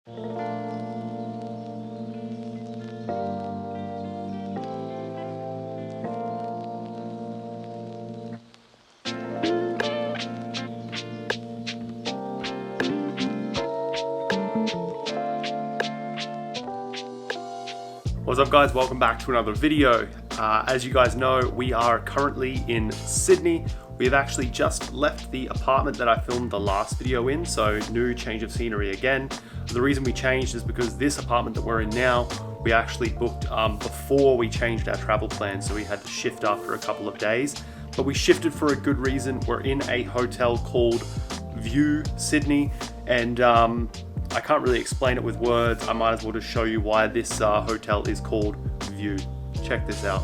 What's up guys, welcome back to another video. As you guys know, we are currently in Sydney. We've actually just left the apartment that I filmed the last video in, so new change of scenery again. The reason we changed is because this apartment that we're in now, we actually booked before we changed our travel plan, so we had to shift after a couple of days. But we shifted for a good reason. We're in a hotel called View Sydney, and I can't really explain it with words. I might as well just show you why this hotel is called View. Check this out.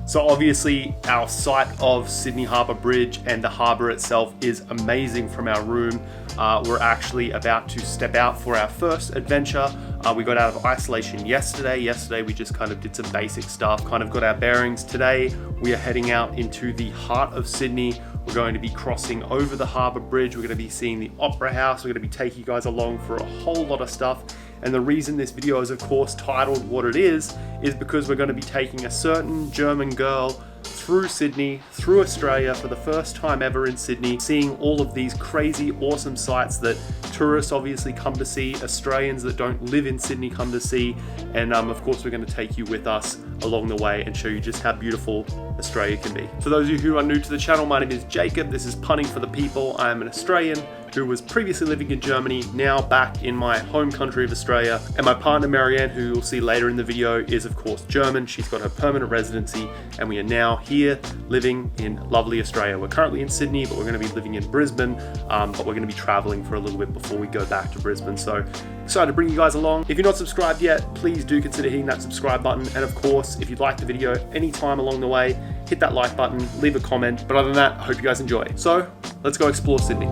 So obviously our sight of Sydney Harbour Bridge and the harbour itself is amazing from our room. We're actually about to step out for our first adventure. We got out of isolation yesterday. Yesterday we just kind of did some basic stuff, kind of got our bearings. Today we are heading out into the heart of Sydney. We're going to be crossing over the Harbour Bridge. We're going to be seeing the Opera House. We're going to be taking you guys along for a whole lot of stuff. And the reason this video is of course titled what it is because we're going to be taking a certain German girl through Sydney, through Australia for the first time ever in Sydney, seeing all of these crazy awesome sights that tourists obviously come to see, Australians that don't live in Sydney come to see, and of course we're going to take you with us along the way and show you just how beautiful Australia can be. For those of you who are new to the channel, my name is Jacob. This is Punning for the People. I am an Australian who was previously living in Germany, now back in my home country of Australia. And my partner Marianne, who you'll see later in the video, is of course German. She's got her permanent residency, and we are now here living in lovely Australia. We're currently in Sydney, but we're going to be living in Brisbane, but we're going to be traveling for a little bit before we go back to Brisbane. So excited to bring you guys along. If you're not subscribed yet, please do consider hitting that subscribe button. And of course, if you'd like the video anytime along the way, hit that like button, leave a comment. But other than that, I hope you guys enjoy. So let's go explore Sydney.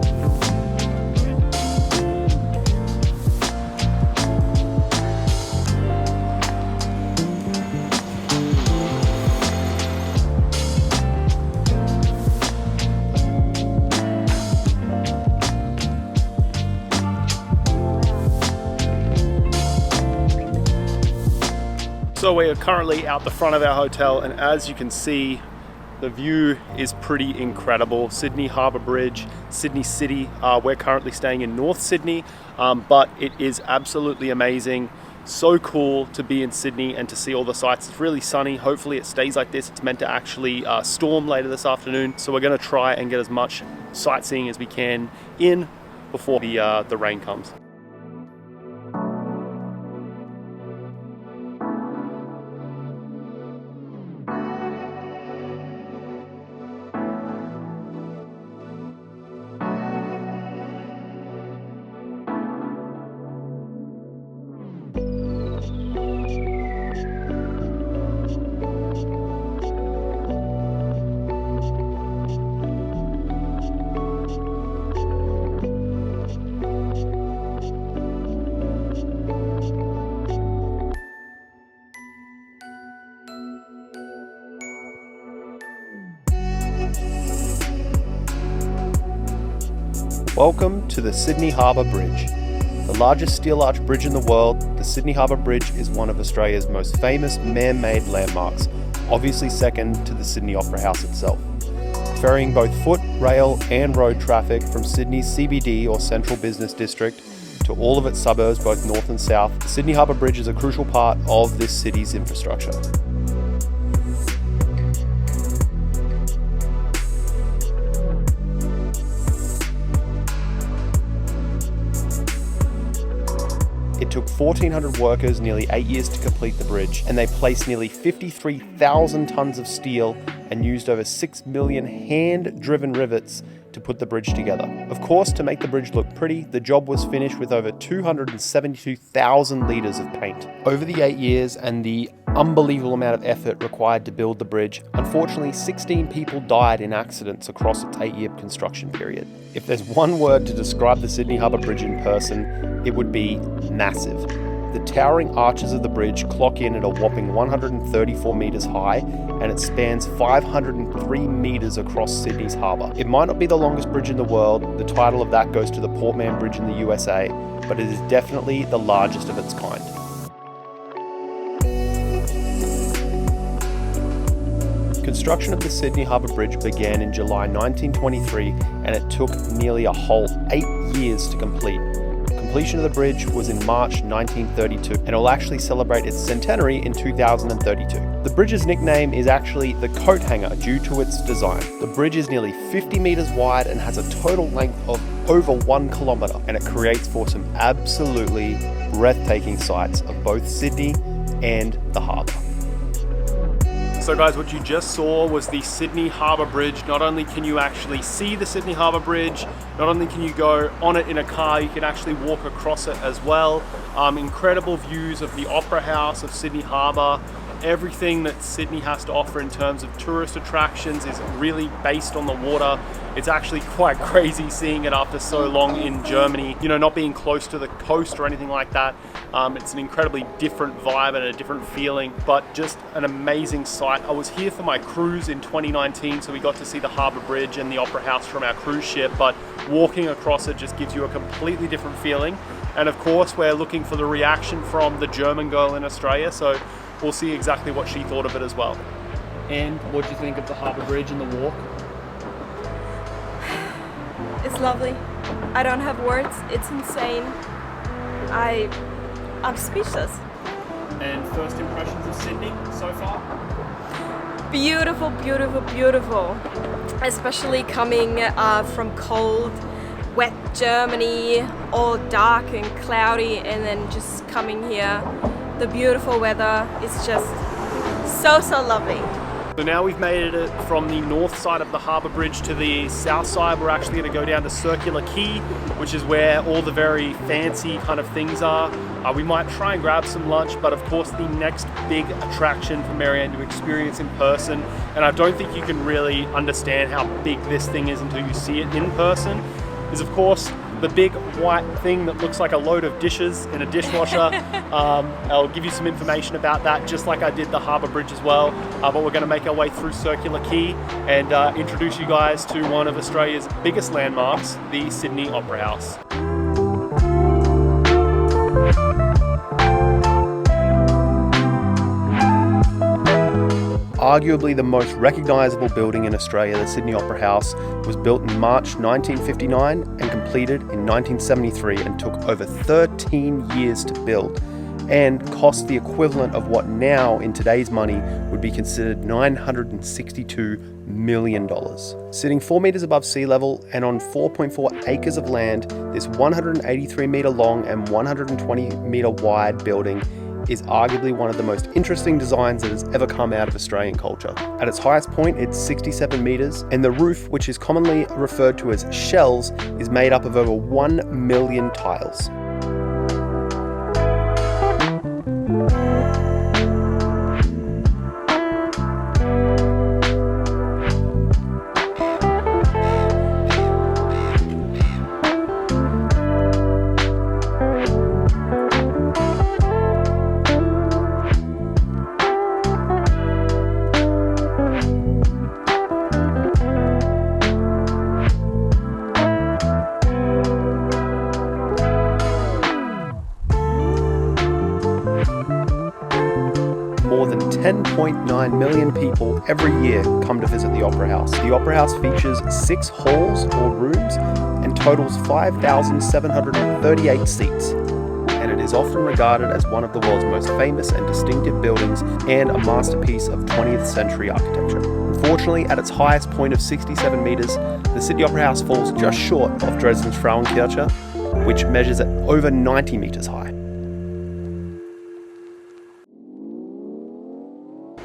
So we are currently out the front of our hotel, and as you can see, the view is pretty incredible. Sydney Harbour Bridge, Sydney City. We're currently staying in North Sydney, but it is absolutely amazing. So cool to be in Sydney and to see all the sights. It's really sunny. Hopefully it stays like this. It's meant to actually storm later this afternoon. So we're gonna try and get as much sightseeing as we can in before the rain comes. Welcome to the Sydney Harbour Bridge. The largest steel arch bridge in the world, the Sydney Harbour Bridge is one of Australia's most famous man-made landmarks, obviously second to the Sydney Opera House itself. Ferrying both foot, rail and road traffic from Sydney's CBD or Central Business District to all of its suburbs, both north and south, the Sydney Harbour Bridge is a crucial part of this city's infrastructure. It took 1,400 workers nearly 8 years to complete the bridge, and they placed nearly 53,000 tons of steel and used over 6 million hand-driven rivets to put the bridge together. Of course, to make the bridge look pretty, the job was finished with over 272,000 litres of paint. Over the 8 years and the unbelievable amount of effort required to build the bridge. Unfortunately, 16 people died in accidents across its 8-year construction period. If there's one word to describe the Sydney Harbour Bridge in person, it would be massive. The towering arches of the bridge clock in at a whopping 134 metres high, and it spans 503 metres across Sydney's harbour. It might not be the longest bridge in the world, the title of that goes to the Portman Bridge in the USA, but it is definitely the largest of its kind. Construction of the Sydney Harbour Bridge began in July 1923, and it took nearly a whole 8 years to complete. Completion of the bridge was in March 1932, and it will actually celebrate its centenary in 2032. The bridge's nickname is actually the coat hanger due to its design. The bridge is nearly 50 metres wide and has a total length of over 1 kilometre, and it creates for some absolutely breathtaking sights of both Sydney and the harbour. So guys, what you just saw was the Sydney Harbour Bridge. Not only can you actually see the Sydney Harbour Bridge, not only can you go on it in a car, you can actually walk across it as well. Incredible views of the Opera House of Sydney Harbour. Everything that Sydney has to offer in terms of tourist attractions is really based on the water. It's actually quite crazy seeing it after so long in Germany, you know, not being close to the coast or anything like that. It's an incredibly different vibe and a different feeling, but just an amazing sight. I was here for my cruise in 2019, so we got to see the Harbour Bridge and the Opera House from our cruise ship, but walking across it just gives you a completely different feeling. And of course, we're looking for the reaction from the German girl in Australia, so we'll see exactly what she thought of it as well. And what do you think of the Harbour Bridge and the walk? It's lovely. I don't have words. It's insane. I'm speechless. And first impressions of Sydney so far? Beautiful, beautiful, beautiful. Especially coming from cold, wet Germany, all dark and cloudy, and then just coming here. The beautiful weather is just so lovely. So now we've made it from the north side of the Harbour Bridge to the south side. We're actually going to go down to Circular Quay, which is where all the very fancy kind of things are. We might try and grab some lunch, but of course the next big attraction for Marianne to experience in person, and I don't think you can really understand how big this thing is until you see it in person, is of course the big white thing that looks like a load of dishes in a dishwasher. I'll give you some information about that, just like I did the Harbour Bridge as well. But we're going to make our way through Circular Quay and introduce you guys to one of Australia's biggest landmarks, the Sydney Opera House. Arguably the most recognisable building in Australia, the Sydney Opera House, was built in March 1959 and completed in 1973 and took over 13 years to build and cost the equivalent of what now in today's money would be considered $962 million. Sitting 4 metres above sea level and on 4.4 acres of land, this 183 metre long and 120 metre wide building is arguably one of the most interesting designs that has ever come out of Australian culture. At its highest point, it's 67 metres, and the roof, which is commonly referred to as shells, is made up of over 1 million tiles. More than 10.9 million people every year come to visit the Opera House. The Opera House features 6 halls or rooms and totals 5,738 seats. And it is often regarded as one of the world's most famous and distinctive buildings and a masterpiece of 20th century architecture. Unfortunately, at its highest point of 67 metres, the Sydney Opera House falls just short of Dresden's Frauenkirche, which measures at over 90 metres high.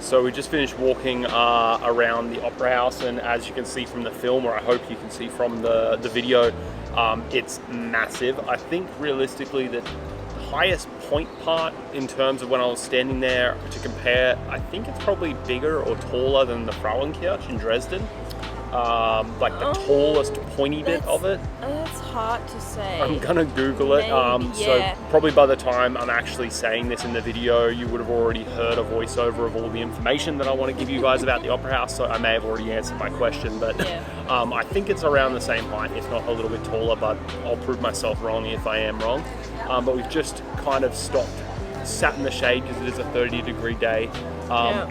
So we just finished walking around the Opera House, and as you can see from the film, or I hope you can see from the video, it's massive. I think realistically that the highest point part in terms of when I was standing there to compare, I think it's probably bigger or taller than the Frauenkirche in Dresden. Like the tallest pointy bit of it. That's hard to say. I'm gonna Google it. So probably by the time I'm actually saying this in the video, you would have already heard a voiceover of all the information that I want to give you guys about the Opera House. So I may have already answered my question, but I think it's around the same height, if not a little bit taller. But I'll prove myself wrong if I am wrong. But we've just kind of sat in the shade because it is a 30-degree day.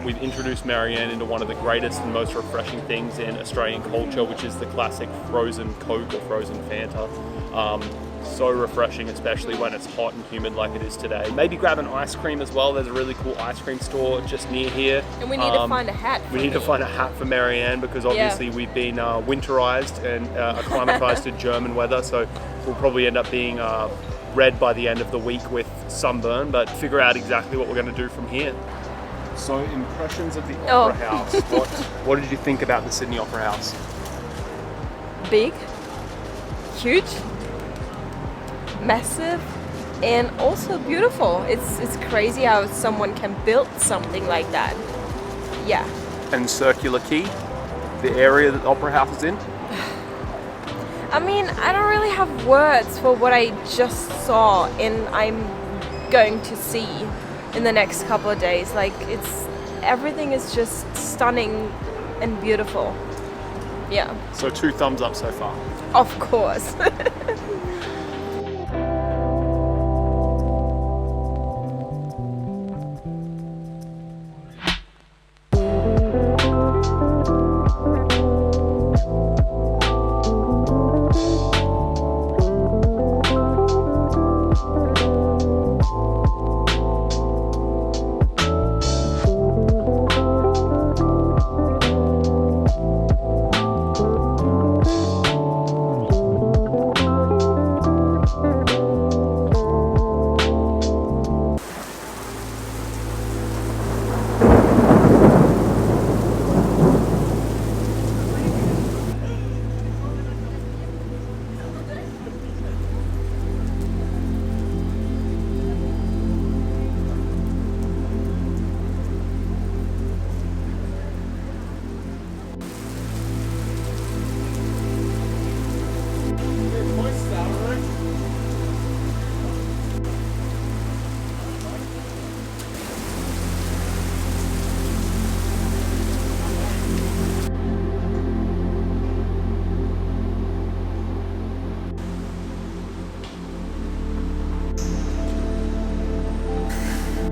We've introduced Marianne into one of the greatest and most refreshing things in Australian culture, which is the classic frozen Coke or frozen Fanta. So refreshing, especially when it's hot and humid like it is today. Maybe grab an ice cream as well. There's a really cool ice cream store just near here. And we need to find a hat. We need to find a hat for Marianne because obviously we've been winterized and acclimatized to German weather, so we'll probably end up being red by the end of the week with sunburn, but figure out exactly what we're going to do from here. So, impressions of the Opera House. What did you think about the Sydney Opera House? Big, huge, massive, and also beautiful. It's crazy how someone can build something like that. Yeah. And Circular Quay, the area that the Opera House is in? I mean, I don't really have words for what I just saw and I'm going to see in the next couple of days. Like, everything is just stunning and beautiful. Yeah. So 2 thumbs up so far. Of course.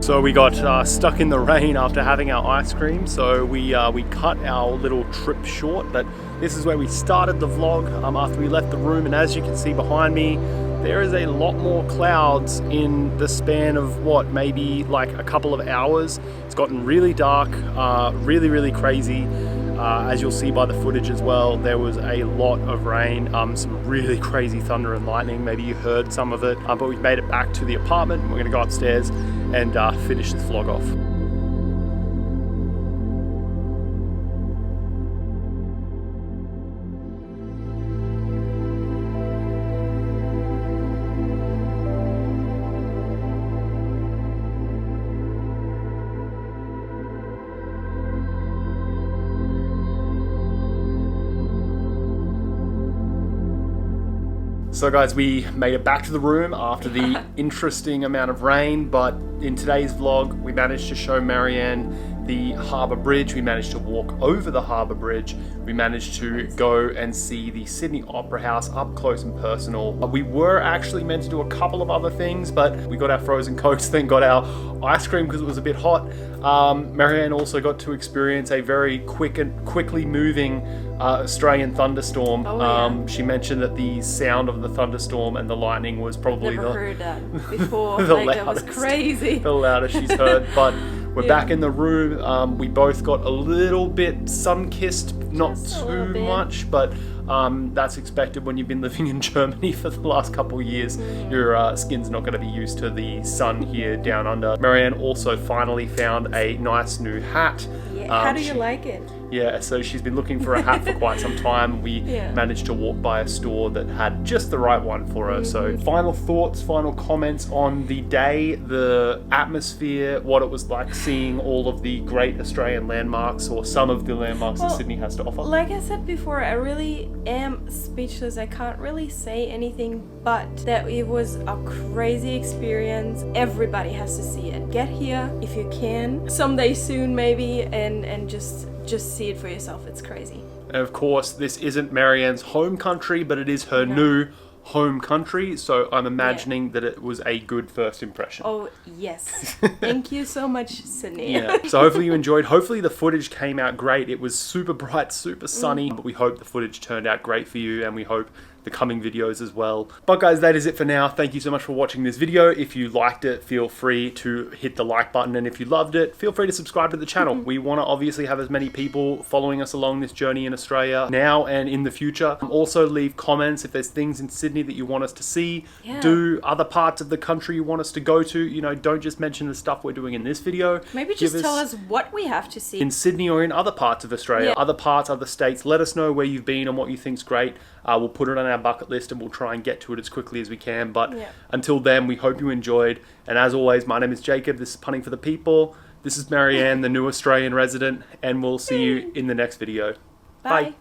So we got stuck in the rain after having our ice cream, so we cut our little trip short, but this is where we started the vlog after we left the room, and as you can see behind me, there is a lot more clouds in the span of what, maybe like a couple of hours. It's gotten really dark, really crazy. As you'll see by the footage as well, there was a lot of rain, some really crazy thunder and lightning. Maybe you heard some of it, but we've made it back to the apartment. We're gonna go upstairs and finish this vlog off. So guys, we made it back to the room after the interesting amount of rain, but in today's vlog, we managed to show Marianne the Harbour Bridge. We managed to walk over the Harbour Bridge. We managed to go and see the Sydney Opera House up close and personal. We were actually meant to do a couple of other things, but we got our frozen Cokes, then got our ice cream because it was a bit hot. Marianne also got to experience a very quickly moving Australian thunderstorm. She mentioned that the sound of the thunderstorm and the lightning was probably Never heard that before. the like, that was crazy. The loudest she's heard, but we're back in the room. We both got a little bit sun-kissed, not too much, but that's expected when you've been living in Germany for the last couple of years. Your skin's not going to be used to the sun here down under. Marianne also finally found a nice new hat. Yeah. How do you like it? Yeah, so she's been looking for a hat for quite some time. We managed to walk by a store that had just the right one for her. So final thoughts, final comments on the day, the atmosphere, what it was like seeing all of the great Australian landmarks, or some of the landmarks that Sydney has to offer. Like I said before, I really am speechless. I can't really say anything but that it was a crazy experience. Everybody has to see it. Get here if you can, someday soon maybe, and just see it for yourself. It's crazy. And of course, this isn't Marianne's home country, but it is her new home country, so I'm imagining that it was a good first impression. Oh yes. Thank you so much, Sydney. Yeah, so hopefully you enjoyed. Hopefully the footage came out great. It was super bright, super sunny, but we hope the footage turned out great for you, and we hope the coming videos as well. But guys, that is it for now. Thank you so much for watching this video. If you liked it, feel free to hit the like button, and if you loved it, feel free to subscribe to the channel. We want to obviously have as many people following us along this journey in Australia now and in the future. Also leave comments if there's things in Sydney that you want us to see, do other parts of the country you want us to go to. You know, don't just mention the stuff we're doing in this video. Maybe just tell us what we have to see in Sydney or in other parts of Australia, other parts, other states. Let us know where you've been and what you think's great. We'll put it on our bucket list, and we'll try and get to it as quickly as we can. But until then, we hope you enjoyed. And as always, my name is Jacob. This is Punting for the People. This is Marianne, the new Australian resident, and we'll see you in the next video. Bye.